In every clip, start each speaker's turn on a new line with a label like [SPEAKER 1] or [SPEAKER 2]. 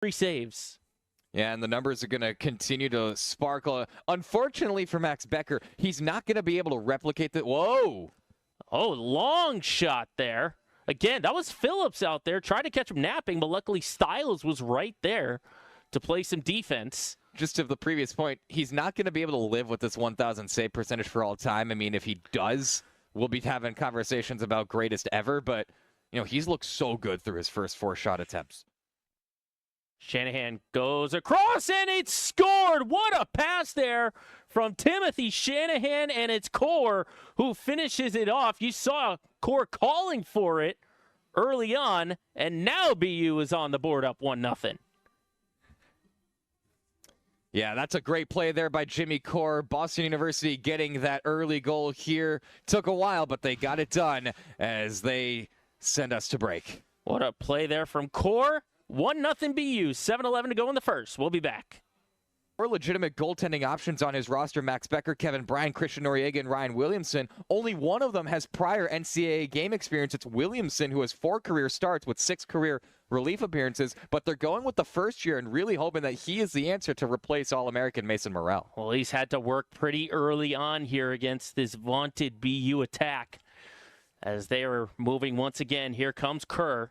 [SPEAKER 1] 3 saves.
[SPEAKER 2] Yeah, and the numbers are going to continue to sparkle. Unfortunately for Max Becker, he's not going to be able to replicate that. Whoa!
[SPEAKER 1] Oh, long shot there. Again, that was Phillips out there. Tried to catch him napping, but luckily Styles was right there to play some defense.
[SPEAKER 2] Just to the previous point, he's not going to be able to live with this 1,000 save percentage for all time. I mean, if he does, we'll be having conversations about greatest ever, but, he's looked so good through his first 4 shot attempts.
[SPEAKER 1] Shanahan goes across, and it's scored. What a pass there from Timothy Shanahan, and it's Core who finishes it off. You saw Core calling for it early on, and now BU is on the board up 1-0.
[SPEAKER 2] Yeah, that's a great play there by Jimmy Core. Boston University getting that early goal here. Took a while, but they got it done as they send us to break.
[SPEAKER 1] What a play there from Core. 1-0 BU, 7:11 to go in the first. We'll be back.
[SPEAKER 2] More legitimate goaltending options on his roster: Max Becker, Kevin Bryan, Christian Noriega, and Ryan Williamson. Only one of them has prior NCAA game experience. It's Williamson, who has 4 career starts with 6 career relief appearances, but they're going with the first year and really hoping that he is the answer to replace All-American Mason Morrell.
[SPEAKER 1] Well, he's had to work pretty early on here against this vaunted BU attack. As they are moving once again, here comes Kerr.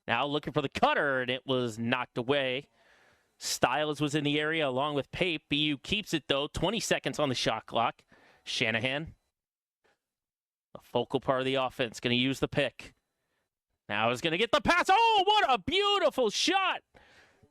[SPEAKER 1] Now looking for the cutter, and it was knocked away. Styles was in the area along with Pape. BU keeps it, though. 20 seconds on the shot clock. Shanahan, a focal part of the offense, going to use the pick. Now he's going to get the pass. Oh, what a beautiful shot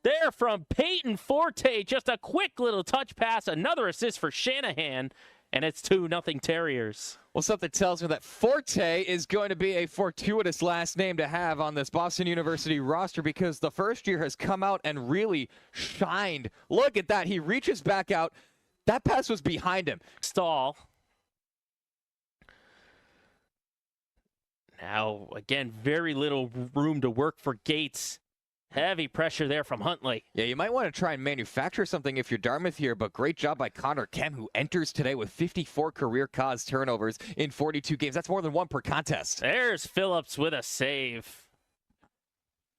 [SPEAKER 1] there from Peyton Forte. Just a quick little touch pass. Another assist for Shanahan, and it's 2-0 Terriers.
[SPEAKER 2] Well, something tells me that Forte is going to be a fortuitous last name to have on this Boston University roster, because the first year has come out and really shined. Look at that. He reaches back out. That pass was behind him.
[SPEAKER 1] Stall. Now, again, very little room to work for Gates. Heavy pressure there from Huntley.
[SPEAKER 2] Yeah, you might want to try and manufacture something if you're Dartmouth here, but great job by Connor Kem, who enters today with 54 career-caused turnovers in 42 games. That's more than 1 per contest.
[SPEAKER 1] There's Phillips with a save.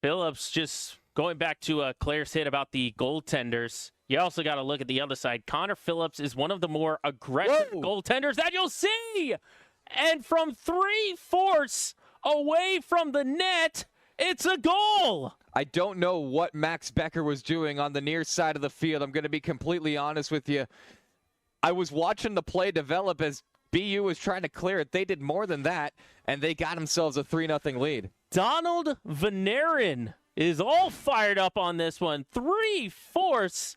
[SPEAKER 1] Phillips, just going back to Claire's hit about the goaltenders, you also got to look at the other side. Connor Phillips is one of the more aggressive goaltenders that you'll see. And from 3/4 away from the net, it's a goal.
[SPEAKER 2] I don't know what Max Becker was doing on the near side of the field. I'm going to be completely honest with you. I was watching the play develop as BU was trying to clear it. They did more than that, and they got themselves a 3-0 lead.
[SPEAKER 1] Donald Venerin is all fired up on this one. 3/4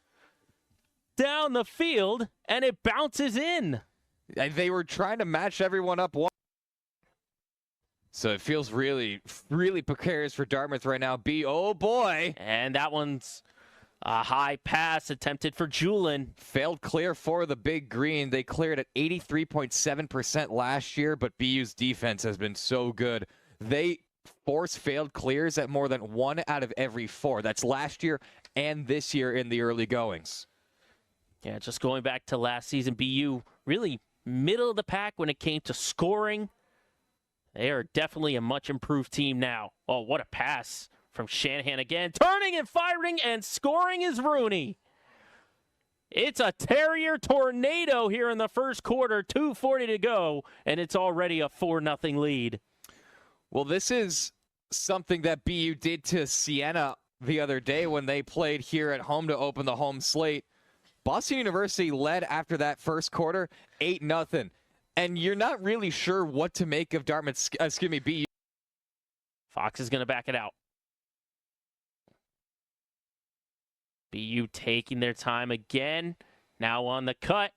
[SPEAKER 1] down the field, and it bounces in.
[SPEAKER 2] They were trying to match everyone up. So it feels really, really precarious for Dartmouth right now. Oh boy.
[SPEAKER 1] And that one's a high pass attempted for Julin.
[SPEAKER 2] Failed clear for the Big Green. They cleared at 83.7% last year, but BU's defense has been so good. They force failed clears at more than 1 out of every 4. That's last year and this year in the early goings.
[SPEAKER 1] Yeah, just going back to last season, BU really middle of the pack when it came to scoring. They are definitely a much improved team now. Oh, what a pass from Shanahan again. Turning and firing and scoring is Rooney. It's a Terrier tornado here in the first quarter. 2:40 to go, and it's already a 4-0 lead.
[SPEAKER 2] Well, this is something that BU did to Siena the other day when they played here at home to open the home slate. Boston University led after that first quarter 8-0. And you're not really sure what to make of BU.
[SPEAKER 1] Fox is going to back it out. BU taking their time again. Now on the cut.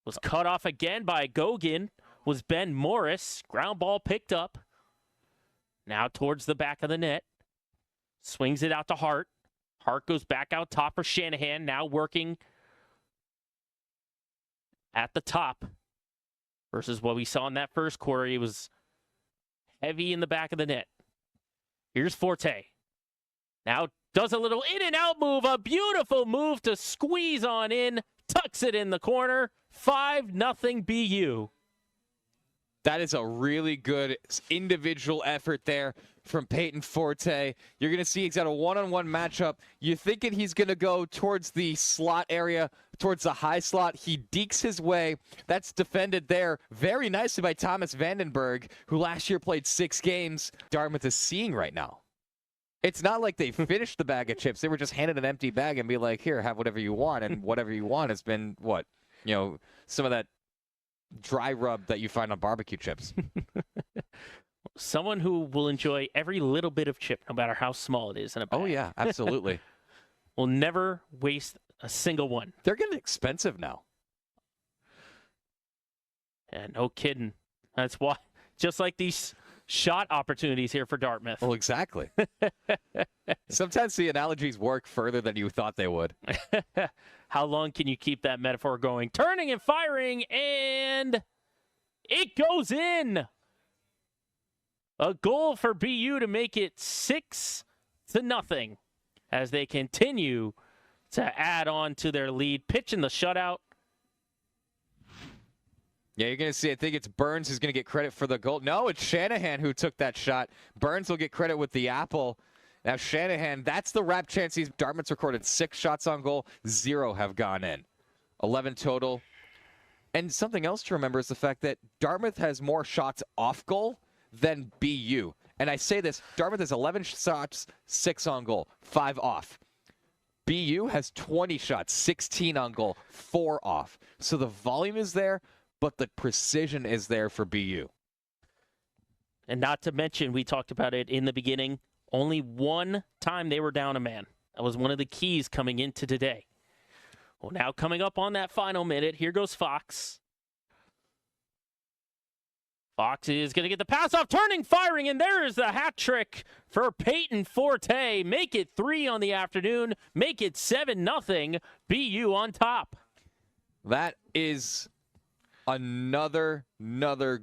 [SPEAKER 1] Was cut off again by Gogan. Was Ben Morris. Ground ball picked up. Now towards the back of the net. Swings it out to Hart. Hart goes back out top for Shanahan. Now working at the top. Versus what we saw in that first quarter. He was heavy in the back of the net. Here's Forte. Now does a little in and out move. A beautiful move to squeeze on in. Tucks it in the corner. 5-0 BU.
[SPEAKER 2] That is a really good individual effort there from Peyton Forte. You're going to see he's got a one-on-one matchup. You're thinking he's going to go towards the slot area, towards the high slot. He dekes his way. That's defended there very nicely by Thomas Vandenberg, who last year played 6 games. Dartmouth is seeing right now. It's not like they finished the bag of chips. They were just handed an empty bag and be like, here, have whatever you want. And whatever you want has been, what? You know, some of that dry rub that you find on barbecue chips.
[SPEAKER 1] Someone who will enjoy every little bit of chip, no matter how small it is in a bag.
[SPEAKER 2] Oh, yeah, absolutely.
[SPEAKER 1] Will never waste a single one.
[SPEAKER 2] They're getting expensive now.
[SPEAKER 1] Yeah, no kidding. That's why, just like these shot opportunities here for Dartmouth.
[SPEAKER 2] Well, exactly. Sometimes the analogies work further than you thought they would.
[SPEAKER 1] How long can you keep that metaphor going? Turning and firing, and it goes in. A goal for BU to make it 6-0 as they continue to add on to their lead. Pitching the shutout.
[SPEAKER 2] Yeah, you're going to see, I think it's Burns who's going to get credit for the goal. No, it's Shanahan who took that shot. Burns will get credit with the apple. Now Shanahan, that's the rap chance. Dartmouth's recorded 6 shots on goal. 0 have gone in. 11 total. And something else to remember is the fact that Dartmouth has more shots off goal than BU. And I say this, Dartmouth has 11 shots, 6 on goal, 5 off. BU has 20 shots, 16 on goal, 4 off. So the volume is there, but the precision is there for BU.
[SPEAKER 1] And not to mention, we talked about it in the beginning, only one time they were down a man. That was one of the keys coming into today. Well, now coming up on that final minute, here goes Fox. Fox is going to get the pass off, turning, firing, and there is the hat trick for Peyton Forte. Make it 3 on the afternoon. Make it 7-0. BU on top.
[SPEAKER 2] That is another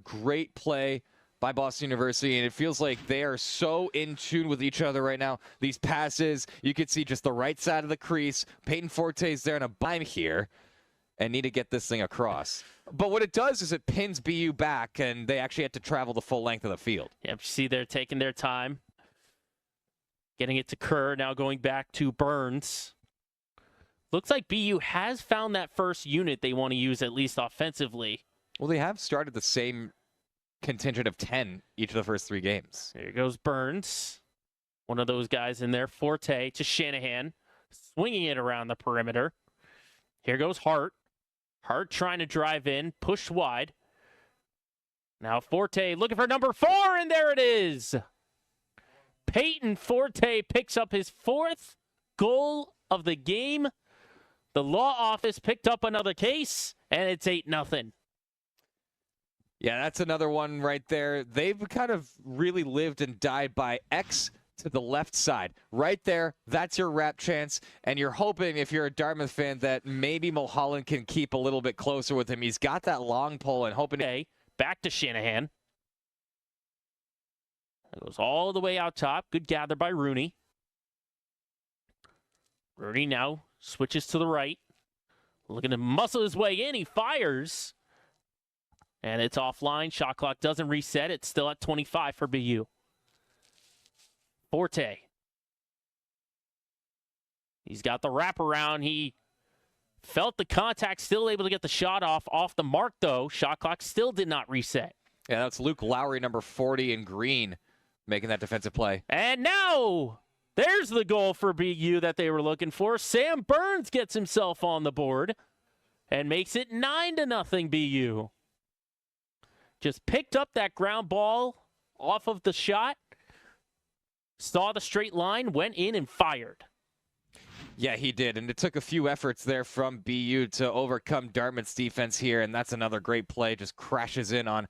[SPEAKER 2] great play by Boston University, and it feels like they are so in tune with each other right now. These passes, you can see just the right side of the crease. Peyton Forte is there in a bind here and need to get this thing across. But what it does is it pins BU back, and they actually have to travel the full length of the field.
[SPEAKER 1] Yep, see they're taking their time. Getting it to Kerr, now going back to Burns. Looks like BU has found that first unit they want to use, at least offensively.
[SPEAKER 2] Well, they have started the same contingent of 10 each of the first 3 games.
[SPEAKER 1] There goes Burns. One of those guys in there. Forte to Shanahan. Swinging it around the perimeter. Here goes Hart. Hart trying to drive in. Pushed wide. Now Forte looking for number 4, and there it is. Peyton Forte picks up his 4th goal of the game. The law office picked up another case, and it's 8-0.
[SPEAKER 2] Yeah, that's another one right there. They've kind of really lived and died by X to the left side. Right there, that's your wrap chance. And you're hoping, if you're a Dartmouth fan, that maybe Mulholland can keep a little bit closer with him. He's got that long pole and hoping.
[SPEAKER 1] Back to Shanahan. It goes all the way out top. Good gather by Rooney. Rooney now switches to the right. Looking to muscle his way in. He fires. And it's offline. Shot clock doesn't reset. It's still at 25 for BU. Forte. He's got the wraparound. He felt the contact. Still able to get the shot off the mark, though. Shot clock still did not reset.
[SPEAKER 2] Yeah, that's Luke Lowry, number 40 in green, making that defensive play.
[SPEAKER 1] And now, there's the goal for BU that they were looking for. Sam Burns gets himself on the board and makes it 9-0 BU. Just picked up that ground ball off of the shot, saw the straight line, went in and fired.
[SPEAKER 2] Yeah, he did, and it took a few efforts there from BU to overcome Dartmouth's defense here, and that's another great play. Just crashes in on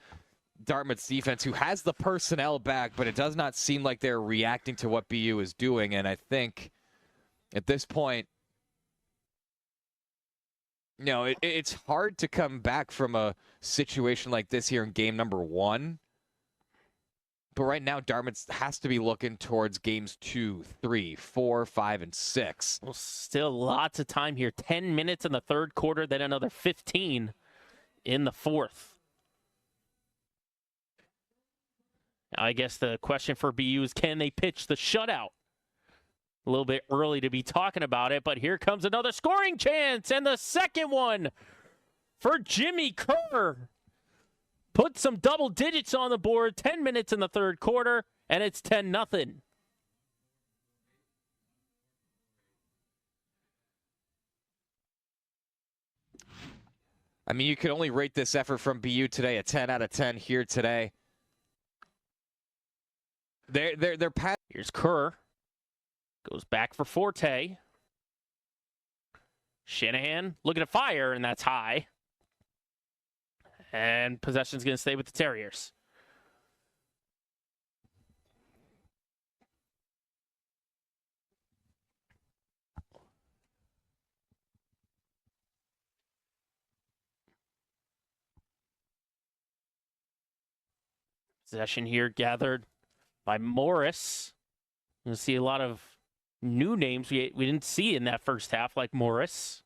[SPEAKER 2] Dartmouth's defense, who has the personnel back, but it does not seem like they're reacting to what BU is doing, and I think at this point, you know, it's hard to come back from a situation like this here in game number 1. But right now, Dartmouth has to be looking towards games 2, 3, 4, 5, and 6.
[SPEAKER 1] Well, still lots of time here. 10 minutes in the third quarter, then another 15 in the fourth. I guess the question for BU is, can they pitch the shutout? A little bit early to be talking about it, but here comes another scoring chance, and the second one for Jimmy Kerr. Put some double digits on the board, 10 minutes in the third quarter, and it's 10-0.
[SPEAKER 2] I mean, you could only rate this effort from BU today a 10 out of 10 here today. They're
[SPEAKER 1] Here's Kerr. Goes back for Forte. Shanahan looking to fire, and that's high. And possession's going to stay with the Terriers. Possession here gathered by Morris. You'll see a lot of new names we didn't see in that first half, like Morris.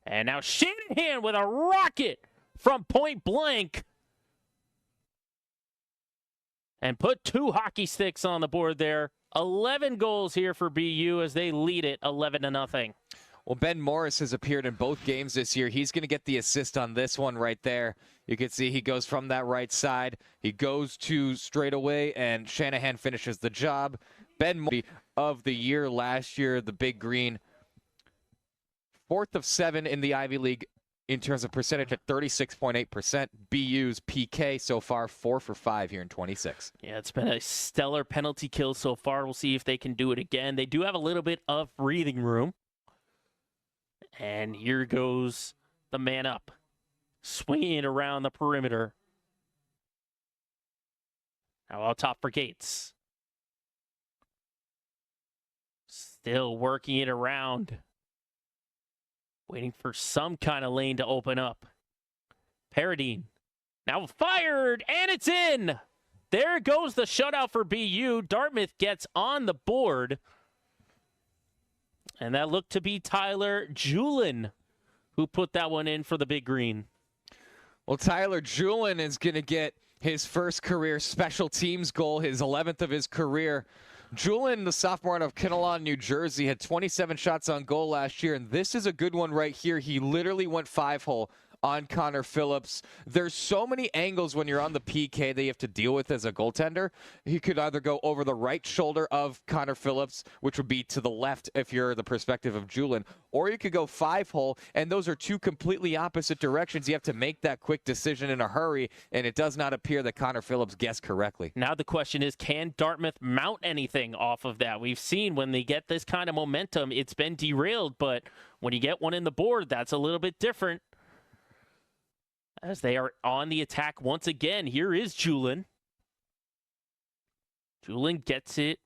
[SPEAKER 1] And now Shanahan with a rocket from point blank. And put 2 hockey sticks on the board there. 11 goals here for BU as they lead it 11-0.
[SPEAKER 2] Well, Ben Morris has appeared in both games this year. He's going to get the assist on this one right there. You can see he goes from that right side. He goes to straightaway, and Shanahan finishes the job. Ben Morris of the year last year, the Big Green. 4th of 7 in the Ivy League in terms of percentage at 36.8%. BU's PK so far 4 for 5 here in 26.
[SPEAKER 1] Yeah, it's been a stellar penalty kill so far. We'll see if they can do it again. They do have a little bit of breathing room. And here goes the man up, swinging it around the perimeter. Now out top for Gates. Still working it around. Waiting for some kind of lane to open up. Paradine now fired, and it's in. There goes the shutout for BU. Dartmouth gets on the board. And that looked to be Tyler Julin who put that one in for the Big Green.
[SPEAKER 2] Well, Tyler Julin is going to get his first career special teams goal, his 11th of his career. Julin, the sophomore out of Kinnelon, New Jersey, had 27 shots on goal last year, and this is a good one right here. He literally went 5-hole on Connor Phillips. There's so many angles when you're on the PK that you have to deal with as a goaltender. He could either go over the right shoulder of Connor Phillips, which would be to the left if you're the perspective of Julin, or you could go 5-hole, and those are two completely opposite directions. You have to make that quick decision in a hurry, and it does not appear that Connor Phillips guessed correctly.
[SPEAKER 1] Now the question is, can Dartmouth mount anything off of that? We've seen when they get this kind of momentum, it's been derailed, but when you get one in the board, that's a little bit different. As they are on the attack once again, here is Julin. Julin gets it.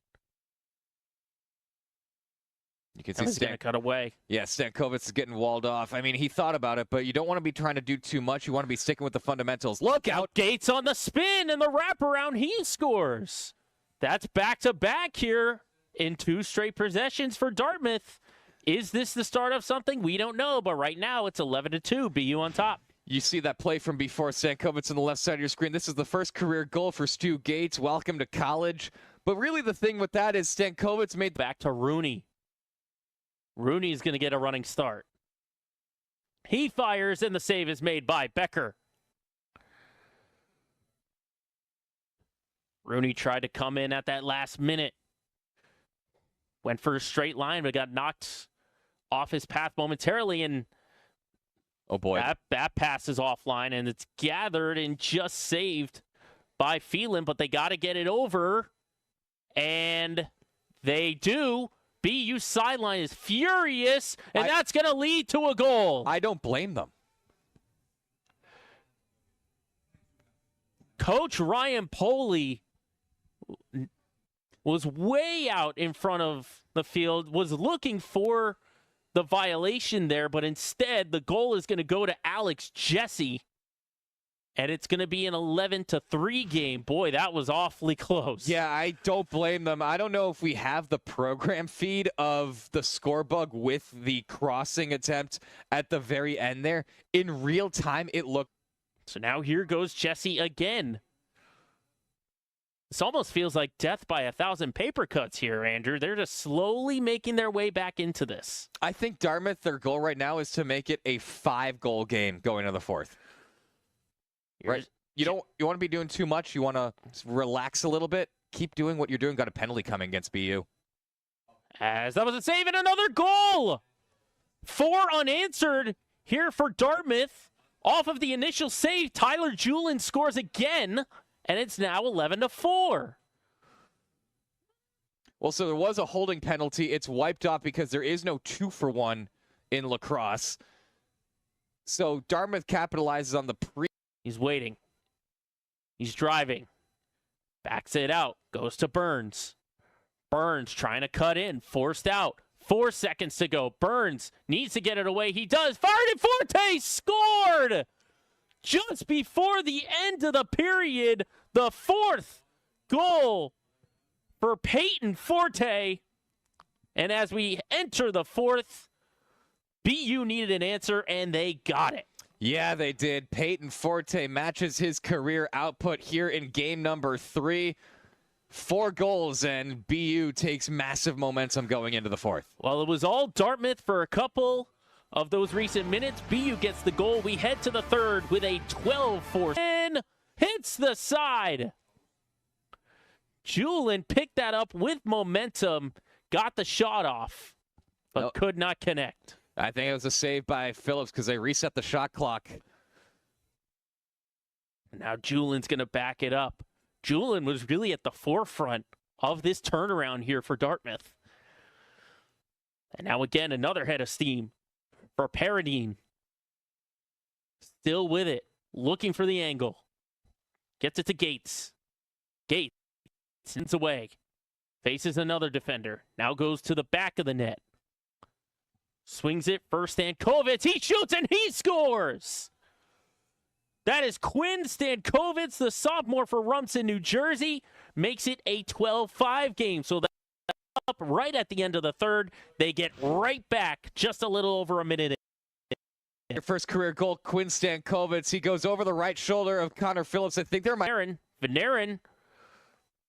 [SPEAKER 2] You can see
[SPEAKER 1] He's going to cut away.
[SPEAKER 2] Yeah, Stankovic is getting walled off. I mean, he thought about it, but you don't want to be trying to do too much. You want to be sticking with the fundamentals. Look out!
[SPEAKER 1] Gates on the spin and the wraparound. He scores. That's back-to-back here in 2 straight possessions for Dartmouth. Is this the start of something? We don't know, but right now it's 11-2. BU on top.
[SPEAKER 2] You see that play from before, Stankovic on the left side of your screen. This is the first career goal for Stu Gates. Welcome to college. But really the thing with that is Stankovic made...
[SPEAKER 1] Back to Rooney. Rooney is going to get a running start. He fires, and the save is made by Becker. Rooney tried to come in at that last minute. Went for a straight line, but got knocked off his path momentarily, and
[SPEAKER 2] oh boy,
[SPEAKER 1] that pass is offline, and it's gathered and just saved by Phelan, but they got to get it over, and they do. BU sideline is furious, and that's going to lead to a goal.
[SPEAKER 2] I don't blame them.
[SPEAKER 1] Coach Ryan Poley was way out in front of the field, was looking for the violation there, but instead the goal is going to go to Alex Jesse, and it's going to be an 11-3 game. Boy, that was awfully close.
[SPEAKER 2] Yeah, I don't blame them. I don't know if we have the program feed of the score bug with the crossing attempt at the very end there. In real time, it looked...
[SPEAKER 1] So now here goes Jesse again. This almost feels like death by 1,000 paper cuts here, Andrew. They're just slowly making their way back into this.
[SPEAKER 2] I think Dartmouth, their goal right now is to make it a 5-goal game going into the fourth. Right? You want to be doing too much. You want to relax a little bit. Keep doing what you're doing. Got a penalty coming against BU.
[SPEAKER 1] As that was a save and another goal. 4 unanswered here for Dartmouth. Off of the initial save, Tyler Julin scores again, and it's now 11-4.
[SPEAKER 2] Well, so there was a holding penalty. It's wiped off because there is no 2-for-1 in lacrosse. So Dartmouth capitalizes on the
[SPEAKER 1] He's waiting. He's driving. Backs it out. Goes to Burns. Burns trying to cut in. Forced out. 4 seconds to go. Burns needs to get it away. He does. Fired it. Forte scored! Just before the end of the period, the 4th goal for Peyton Forte. And as we enter the 4th, BU needed an answer, and they got it.
[SPEAKER 2] Yeah, they did. Peyton Forte matches his career output here in game number 3. 4 goals, and BU takes massive momentum going into the 4th.
[SPEAKER 1] Well, it was all Dartmouth for a couple of those recent minutes. BU gets the goal. We head to the 3rd with a 12-4. And hits the side. Julin picked that up with momentum, got the shot off, but could not connect.
[SPEAKER 2] I think it was a save by Phillips because they reset the shot clock.
[SPEAKER 1] Now Julin's going to back it up. Julin was really at the forefront of this turnaround here for Dartmouth. And now again, another head of steam for Paradine. Still with it, looking for the angle. Gets it to Gates. Gates sends away. Faces another defender. Now goes to the back of the net. Swings it for Stankovic. He shoots and he scores! That is Quinn Stankovic, the sophomore for Rumson, New Jersey. Makes it a 12-5 game. So that's up right at the end of the 3rd. They get right back just a little over a minute.
[SPEAKER 2] Your first career goal, Quinn Stankovic. He goes over the right shoulder of Connor Phillips. I think there might...
[SPEAKER 1] Venerin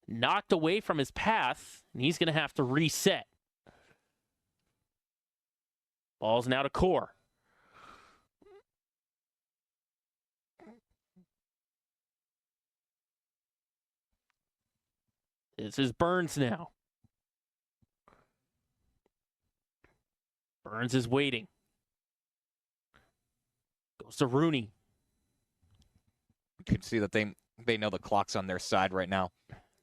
[SPEAKER 1] knocked away from his path, and he's going to have to reset. Ball's now to Core. This is Burns now. Burns is waiting. Goes to Rooney.
[SPEAKER 2] You can see that they know the clock's on their side right now.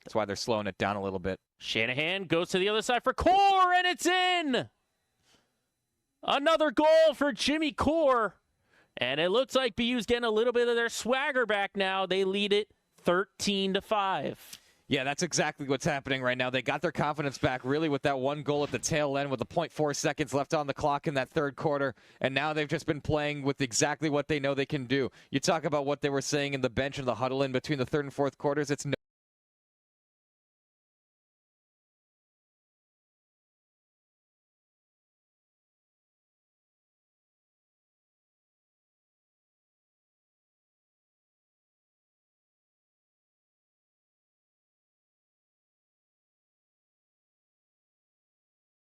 [SPEAKER 2] That's why they're slowing it down a little bit.
[SPEAKER 1] Shanahan goes to the other side for Core, and it's in! Another goal for Jimmy Core. And it looks like BU's getting a little bit of their swagger back now. They lead it 13-5.
[SPEAKER 2] Yeah, that's exactly what's happening right now. They got their confidence back really with that 1 goal at the tail end with the 0.4 seconds left on the clock in that 3rd quarter. And now they've just been playing with exactly what they know they can do. You talk about what they were saying in the bench and the huddle in between the 3rd and 4th quarters. It's no